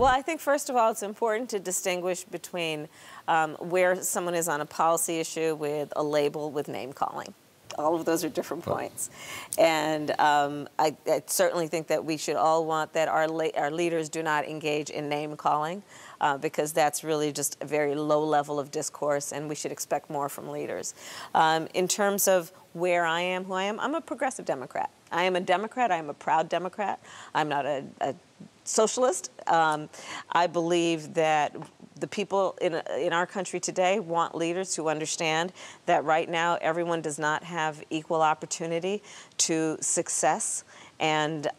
Well, I think, first of all, it's important to distinguish between where someone is on a policy issue with a label with name-calling. All of those are different points. And I certainly think that we should all want that our leaders do not engage in name-calling, because that's really just a very low level of discourse, and we should expect more from leaders. In terms of where I am, who I am, I'm a progressive Democrat. I am a Democrat. I am a proud Democrat. I'm not a socialist. I believe that the people in our country today want leaders who understand that right now everyone does not have equal opportunity to success, and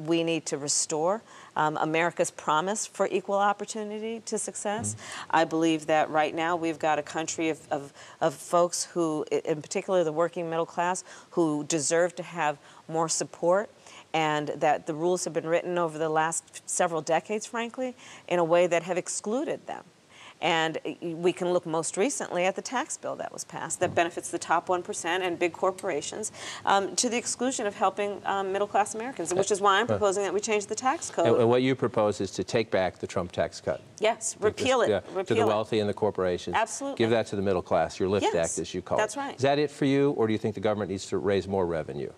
we need to restore America's promise for equal opportunity to success. I believe that right now we've got a country of folks who, in particular the working middle class, who deserve to have more support, and that the rules have been written over the last several decades, frankly, in a way that have excluded them. And we can look most recently at the tax bill that was passed that benefits the top 1% and big corporations, to the exclusion of helping middle-class Americans, which is why I'm proposing that we change the tax code. And what you propose is to take back the Trump tax cut. Yes, repeal it. Yeah, repeal to the wealthy and the corporations. Absolutely. Give that to the middle class, your LIFT Act, as you call it. That's right. Is that it for you, or do you think the government needs to raise more revenue?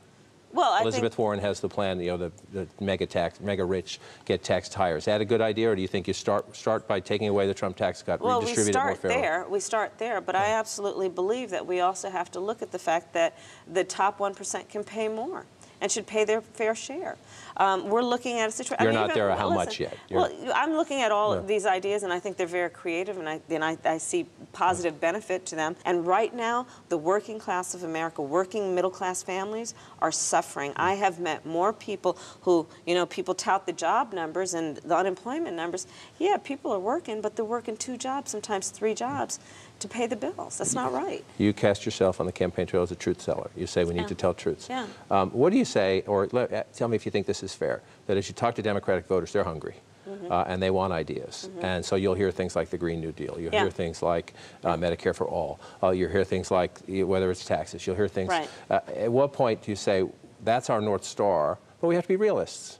Well, Elizabeth Warren has the plan, you know, the mega rich get taxed higher. Is that a good idea, or do you think you start by taking away the Trump tax cut, redistribute it more fairly? We start there, but I absolutely believe that we also have to look at the fact that the top 1% can pay more and should pay their fair share. We're looking at a situation. You're not there how much yet? Well, I'm looking at all of these ideas, and I think they're very creative, and I see positive benefit to them. And right now, the working class of America, working middle-class families, are suffering. I have met more people who, you know, people tout the job numbers and the unemployment numbers. Yeah, people are working, but they're working 2 jobs, sometimes 3 jobs, to pay the bills. That's not right. You cast yourself on the campaign trail as a truth teller. You say we need to tell truths. Yeah. What do you say, or tell me if you think this is fair, that as you talk to Democratic voters, they're hungry. And they want ideas. And so you'll hear things like the Green New Deal. You'll hear things like Medicare for all. You'll hear things like whether it's taxes. You'll hear things. Right. At what point do you say, that's our North Star, but we have to be realists?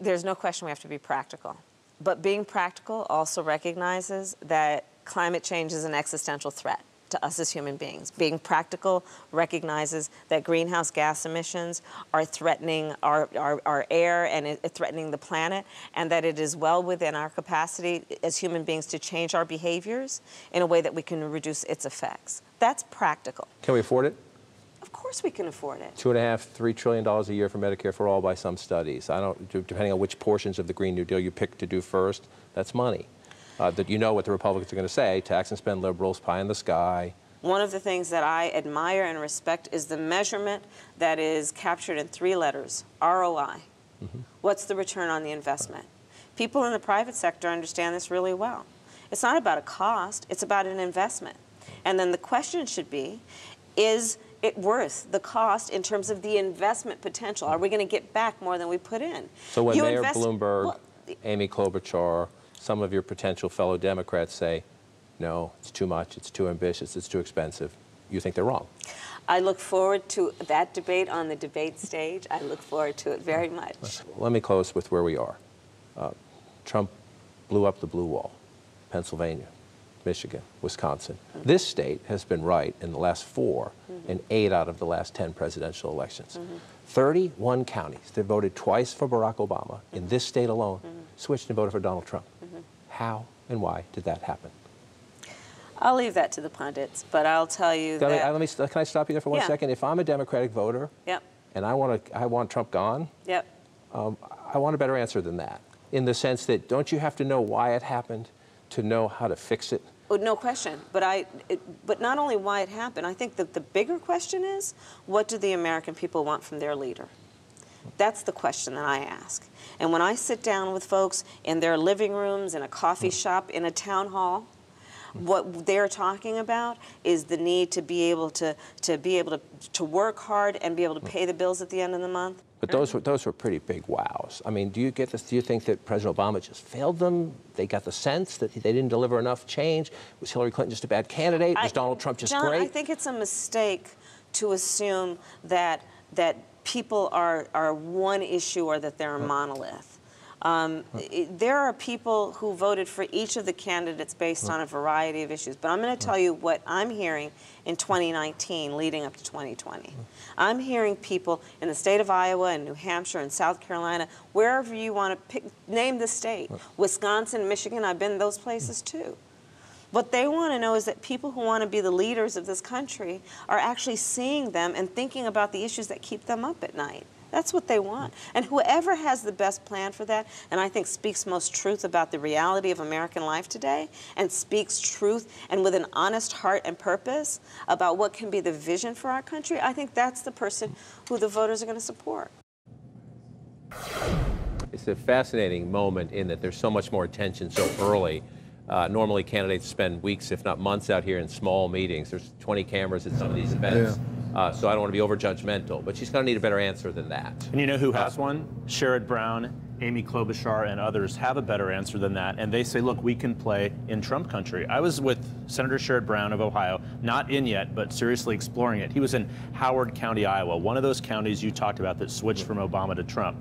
There's no question we have to be practical. But being practical also recognizes that climate change is an existential threat to us as human beings. Being practical recognizes that greenhouse gas emissions are threatening our air and threatening the planet, and that it is well within our capacity as human beings to change our behaviors in a way that we can reduce its effects. That's practical. Can we afford it? Of course we can afford it. $2.5 to $3 trillion a year for Medicare for all by some studies. Depending on which portions of the Green New Deal you pick to do first, that's money. That you know what the Republicans are going to say, tax and spend liberals, pie in the sky. One of the things that I admire and respect is the measurement that is captured in 3 letters, ROI. What's the return on the investment? People in the private sector understand this really well. It's not about a cost, it's about an investment. And then the question should be, is it worth the cost in terms of the investment potential? Are we going to get back more than we put in? So when Mayor Bloomberg, Amy Klobuchar, some of your potential fellow Democrats say, no, it's too much, it's too ambitious, it's too expensive, you think they're wrong? I look forward to that debate on the debate stage. I look forward to it very much. Let me close with where we are. Trump blew up the blue wall. Pennsylvania, Michigan, Wisconsin. This state has been right in the last 4 in 8 out of the last 10 presidential elections. 31 counties that voted twice for Barack Obama in this state alone switched and voted for Donald Trump. How and why did that happen? I'll leave that to the pundits, but I'll tell you that... Can I stop you there for 1 second? If I'm a Democratic voter and I want Trump gone, I want a better answer than that. In the sense that, don't you have to know why it happened to know how to fix it? Oh, no question. But not only why it happened, I think that the bigger question is, what do the American people want from their leader? That's the question that I ask. And when I sit down with folks in their living rooms, in a coffee shop, in a town hall, what they're talking about is the need to be able to work hard and be able to pay the bills at the end of the month. But those were pretty big wows. I mean, do you get this? Do you think that President Obama just failed them? They got the sense that they didn't deliver enough change? Was Hillary Clinton just a bad candidate? Was Donald Trump just great? I think it's a mistake to assume that people are one issue or that they're a monolith. There are people who voted for each of the candidates based on a variety of issues. But I'm going to tell you what I'm hearing in 2019 leading up to 2020. I'm hearing people in the state of Iowa and New Hampshire and South Carolina, wherever you want to pick, name the state, Wisconsin, Michigan, I've been in those places too. What they want to know is that people who want to be the leaders of this country are actually seeing them and thinking about the issues that keep them up at night. That's what they want. And whoever has the best plan for that, and I think speaks most truth about the reality of American life today, and speaks truth and with an honest heart and purpose about what can be the vision for our country, I think that's the person who the voters are going to support. It's a fascinating moment in that there's so much more attention so early. Normally, candidates spend weeks, if not months, out here in small meetings. There's 20 cameras at some of these events. So I don't want to be over-judgmental, but she's going to need a better answer than that. And you know who has one? Sherrod Brown, Amy Klobuchar, and others have a better answer than that. And they say, look, we can play in Trump country. I was with Senator Sherrod Brown of Ohio, not in yet, but seriously exploring it. He was in Howard County, Iowa, one of those counties you talked about that switched from Obama to Trump.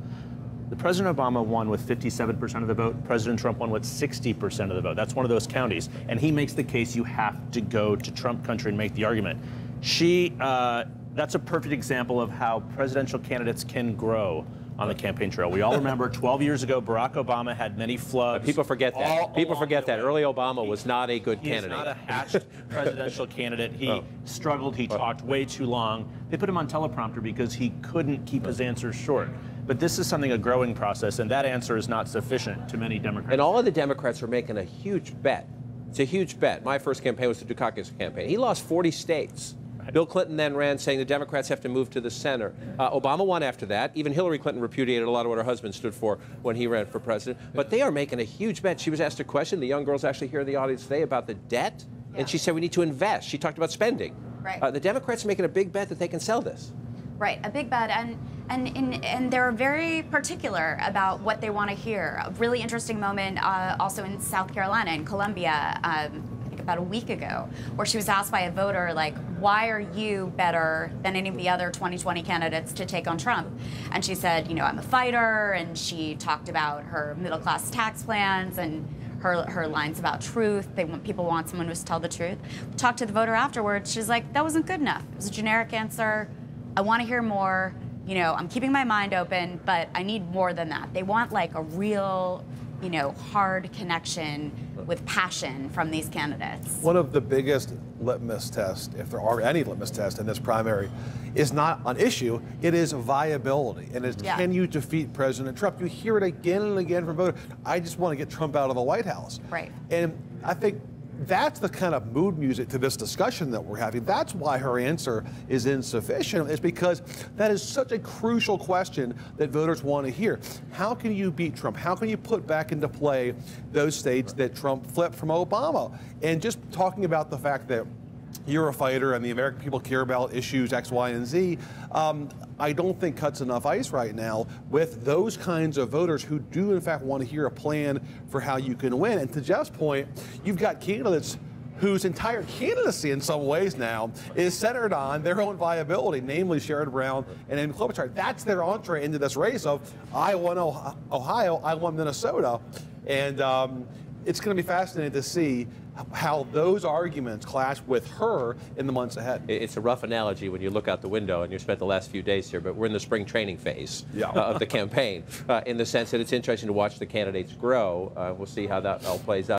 The President Obama won with 57% of the vote. President Trump won with 60% of the vote. That's one of those counties. And he makes the case you have to go to Trump country and make the argument. That's a perfect example of how presidential candidates can grow on the campaign trail. We all remember 12 years ago, Barack Obama had many flubs. People forget that. People forget that. Early Obama was not a good candidate. He is not a hatched presidential candidate. He struggled. He talked way too long. They put him on teleprompter because he couldn't keep his answers short. But this is something, a growing process, and that answer is not sufficient to many Democrats. And all of the Democrats are making a huge bet. It's a huge bet. My first campaign was the Dukakis campaign. He lost 40 states. Bill Clinton then ran saying the Democrats have to move to the center. Obama won after that. Even Hillary Clinton repudiated a lot of what her husband stood for when he ran for president. But they are making a huge bet. She was asked a question, the young girls actually here in the audience today, about the debt. Yeah. And she said we need to invest. She talked about spending. Right. The Democrats are making a big bet that they can sell this. Right, a big bet, and they're very particular about what they want to hear. A really interesting moment also in South Carolina, in Columbia, I think about a week ago, where she was asked by a voter, like, why are you better than any of the other 2020 candidates to take on Trump? And she said, you know, I'm a fighter, and she talked about her middle-class tax plans and her lines about truth. People want someone who's tell the truth. Talked to the voter afterwards. She's like, that wasn't good enough. It was a generic answer. I want to hear more. You know, I'm keeping my mind open, but I need more than that. They want like a real, you know, hard connection with passion from these candidates. One of the biggest litmus tests, if there are any litmus tests in this primary, is not an issue, it is viability. And it's can you defeat President Trump? You hear it again and again from voters. I just want to get Trump out of the White House. Right. And I think that's the kind of mood music to this discussion that we're having. That's why her answer is insufficient, is because that is such a crucial question that voters want to hear. How can you beat Trump? How can you put back into play those states that Trump flipped from Obama? And just talking about the fact that you're a fighter and the American people care about issues X, Y, and Z, I don't think cuts enough ice right now with those kinds of voters who do in fact want to hear a plan for how you can win. And to Jeff's point, you've got candidates whose entire candidacy in some ways now is centered on their own viability, namely Sherrod Brown and Amy Klobuchar. That's their entree into this race of I won Ohio, I won Minnesota. And it's going to be fascinating to see how those arguments clash with her in the months ahead. It's a rough analogy when you look out the window, and you spent the last few days here, but we're in the spring training phase of the campaign, in the sense that it's interesting to watch the candidates grow. We'll see how that all plays out.